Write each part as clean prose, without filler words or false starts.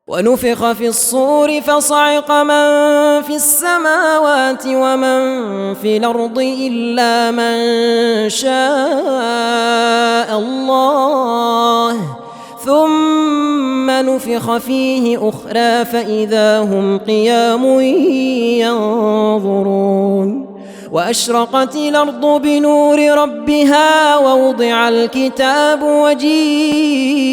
ونفخ في الصور فصعق من في السماوات ومن في الأرض إلا من شاء الله ثم نفخ فيه أخرى فإذا هم قيام ينظرون وأشرقت الأرض بنور ربها ووضع الكتاب وجيء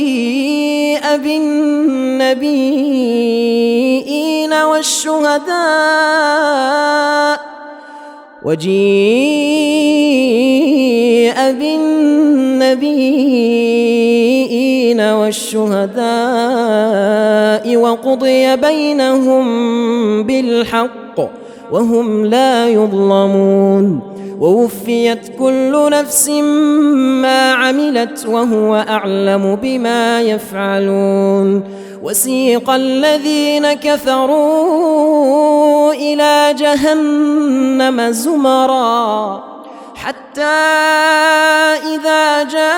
بالنبيين والشهداء وقضي بينهم بالحق وهم لا يظلمون ووفيت كل نفس ما عملت وهو أعلم بما يفعلون وسيق الذين كفروا إلى جهنم زمرا حتى إذا جاءوها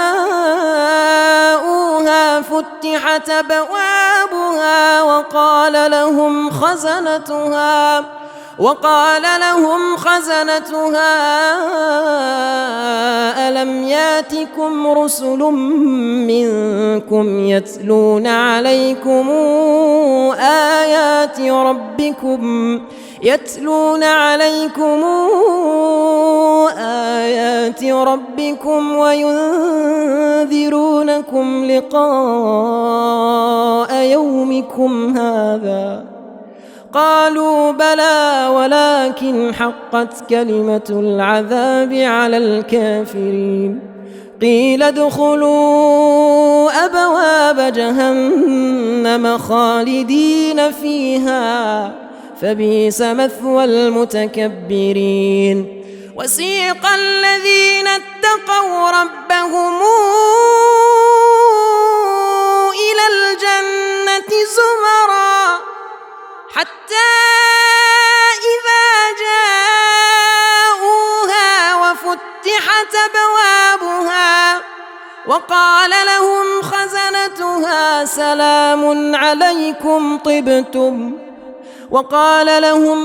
فتحت أبوابها وقال لهم خزنتها ألم ياتكم رسل منكم يتلون عليكم آيات ربكم وينذرونكم لقاء يومكم هذا قالوا بلى ولكن حقت كلمة العذاب على الكافرين قيل ادخلوا أبواب جهنم خالدين فيها فبئس مثوى المتكبرين وسيق الذين اتقوا ربهم إلى الجنة زمرا حتى إذا جاءوها وفتحت أبوابها وقال لهم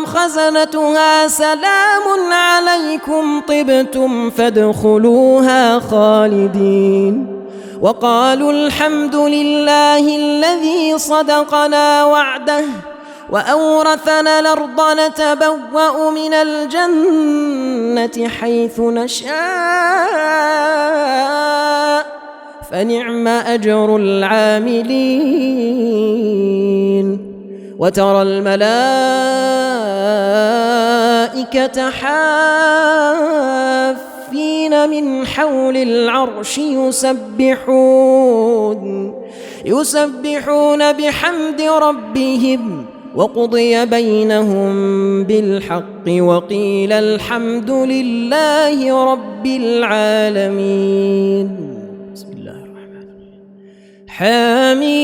خزنتها سلام عليكم طبتم فادخلوها خالدين وقالوا الحمد لله الذي صدقنا وعده وأورثنا الأرض نتبوأ من الجنة حيث نشاء فنعم أجر العاملين وترى الملائكة حافين من حول العرش يسبحون بحمد ربهم وقضي بينهم بالحق وقيل الحمد لله رب العالمين. بسم الله الرحمن الرحيم. حميم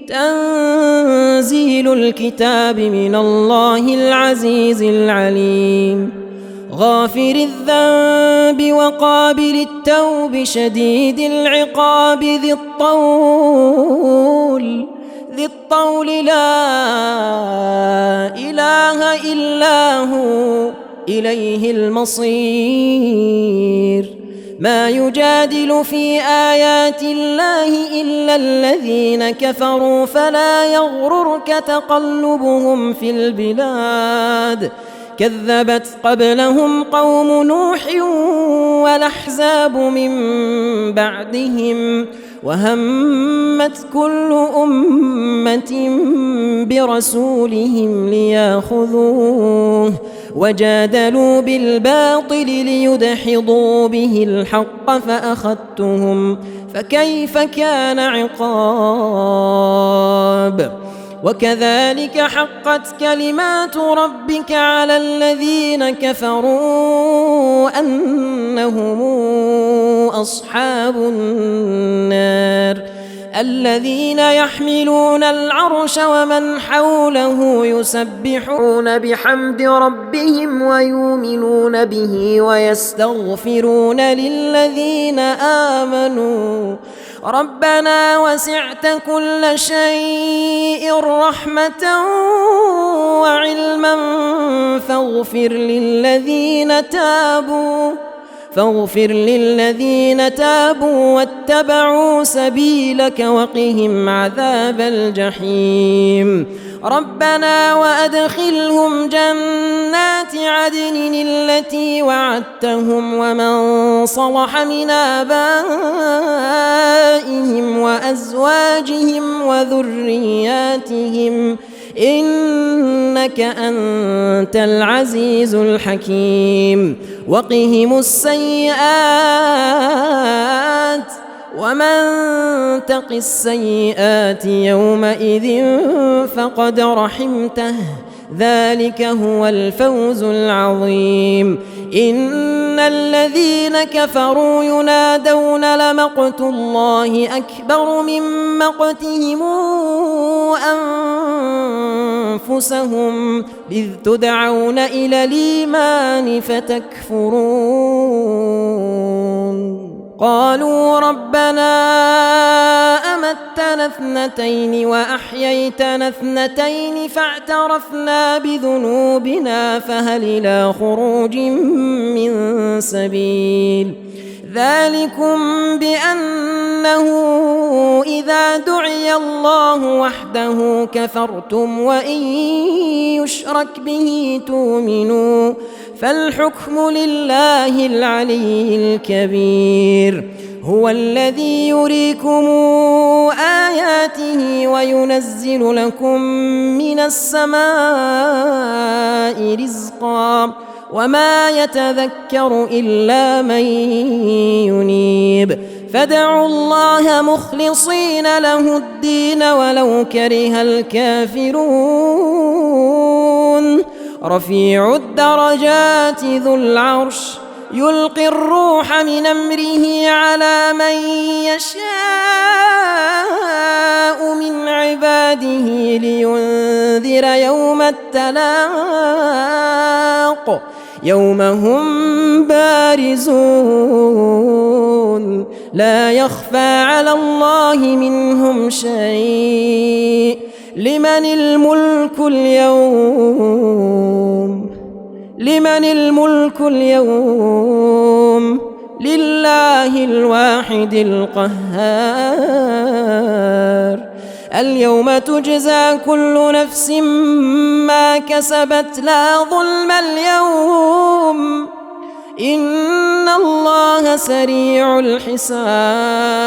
تنزيل الكتاب من الله العزيز العليم غافر الذنب وقابل التوب شديد العقاب ذي الطول لا إله إلا هو إليه المصير ما يجادل في آيات الله إلا الذين كفروا فلا يغررك تقلبهم في البلاد كذبت قبلهم قوم نوح والأحزاب من بعدهم وهمت كل أمة برسولهم ليأخذوه وجادلوا بالباطل ليدحضوا به الحق فأخذتهم فكيف كان عقاب وكذلك حقت كلمات ربك على الذين كفروا أنهم أصحاب النار الذين يحملون العرش ومن حوله يسبحون بحمد ربهم ويؤمنون به ويستغفرون للذين آمنوا ربنا وسعت كل شيء رحمة وعلما فاغفر للذين تابوا واتبعوا سبيلك وقهم عذاب الجحيم ربنا وأدخلهم جنات عدن التي وعدتهم ومن صلح من آبائهم وأزواجهم وذرياتهم إنك أنت العزيز الحكيم وقهم السيئات ومن تق السيئات يومئذ فقد رحمته ذلك هو الفوز العظيم إن الذين كفروا ينادون لمقت الله أكبر من مقتهم أنفسهم إذ تدعون إلى الإيمان فتكفرون قالوا ربنا أمتنا اثنتين وأحييتنا اثنتين فاعترفنا بذنوبنا فهل إلى خروج من سبيل ذلكم بأنه إذا دعي الله وحده كفرتم وإن يشرك به تؤمنوا فالحكم لله العلي الكبير هو الذي يريكم آياته وينزل لكم من السماء رزقا وما يتذكر إلا من ينيب فادعوا الله مخلصين له الدين ولو كره الكافرون رفيع الدرجات ذو العرش يلقي الروح من أمره على من يشاء من عباده لينذر يوم التلاق يوم هم بارزون لا يخفى على الله منهم شيء لمن الملك اليوم لله الواحد القهار اليوم تجزى كل نفس ما كسبت لا ظلم اليوم إن الله سريع الحساب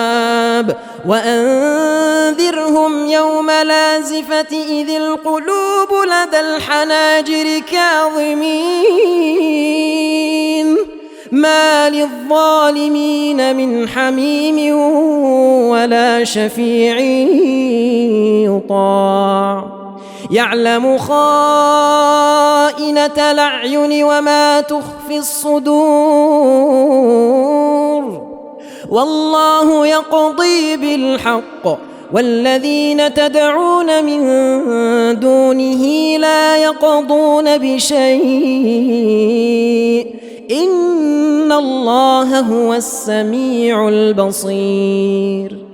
وأنذرهم يوم لازفة إذ القلوب لدى الحناجر كاظمين ما للظالمين من حميم ولا شفيع يطاع يعلم خائنة الأعين وما تخفي الصدور والله يقضي بالحق والذين تدعون من دونه لا يقضون بشيء إن الله هو السميع البصير